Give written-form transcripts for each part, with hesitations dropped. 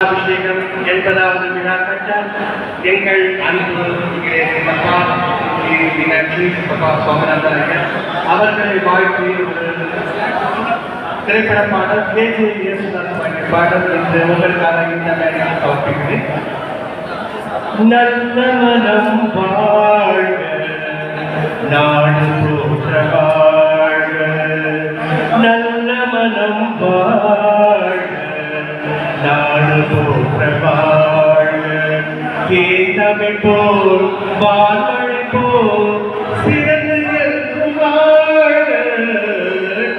அபிஷேகம் 80வது விழா கண்டால் எங்கள் அன்பு சின்னப்பா மீனாட்சி பப்பா சுவாமிநாதன் அவர்களை வாழ்த்தி திரைப்பட பாடல் கேஜே இயேசுதாஸ் பாடிய பாடல் என்று உங்களுக்காக இந்த மேடையில் சமர்ப்பிக்கிறேன். நல்ல மனம் வாழ்க நாடு போற்ற வாழ்க, நல்ல மனம் வாழ்க நாடு போற்ற வாழ்க, கேட்டமை போல் வாழ்வழி போல் சிறந்து இருக்கும் வாழ்க,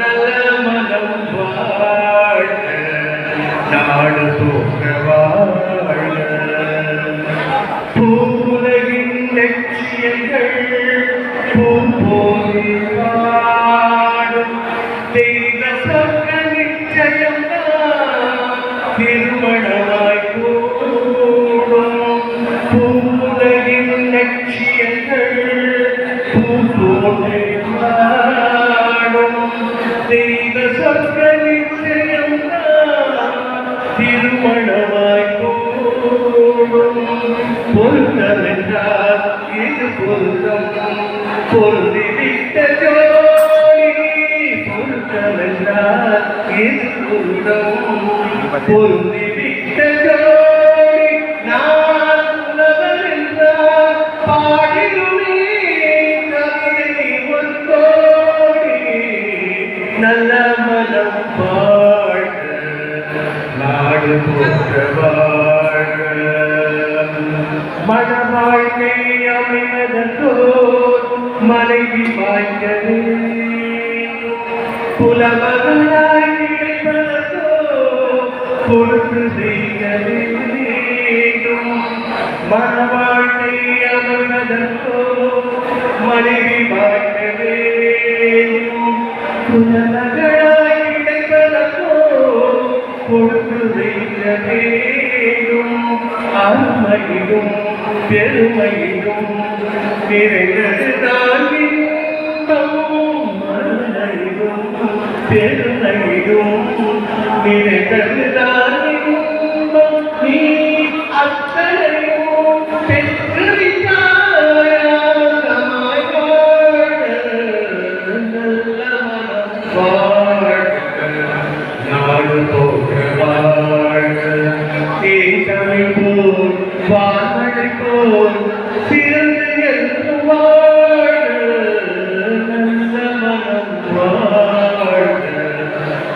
நல்ல மனம் வாழ்க நாடு போற்ற வாழ்க. பூவுலகின் லட்சியங்கள் பூப்போது வாடும் தெய்வ சொர்க்க நிச்சயம் திருமணமாய் கூடும். பூவுலகின் லட்சியங்கள் பூப்போது வாடும் தெய்வ சொர்க்க நிச்சயம் திருமணமாய் கூடும். பொருத்தம் என்றால் இது பொருத்தம் பொருந்திவிட்ட ஜோடி, பொருத்தம் என்றால் இது பொருத்தம் பொருந்திவிட்ட ஜோடி, நான் உலகம் என்றால் பாடிடுமே கவிதை ஒரு கோடி, நல்ல மனம் வாழ்க நாடு போற்ற வாழ்க. மன வாழ்க்கை அமைவதற்கோர் மனைவி வாய்ந்தது, புலவர்களாய் கிடைப்பதற்கோ பொறுப்பு செய்ய வேண்டும். மன வாழ்க்கை அமைவதற்கோ மனைவி வாய்ந்த வேண்டும், புலவர்களாய் கிடைப்பதற்கோ பொறுப்பு செய்ய வேண்டும். அருமையிலும் பெருமையிலும் நிறைந்ததுதான் இன்பம், அருமையிலும் பெருமையிலும் நிறைந்ததுதான் இன்பம், நீ அத்தனையும் பெற்றுவிட்டாய் வாழ, நல்ல மனம் வாழ நாடு போற்ற வாழ்க, தேசமை போல் வாழ்வழி போல் சிறந்து என்று வாழ்க, நல்ல மனம் வாழ்க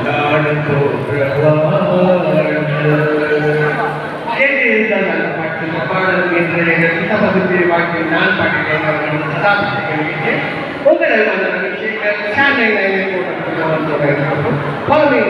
நாடு போற்ற வாழ்க. பாடல் என்று எங்கள் புத்தகத்தில் வாழ்க்கை நான் பாட்டினேன் சதாபிஷேகம் உங்களை மகிழ்ச்சிகள் சேனலை போட்டு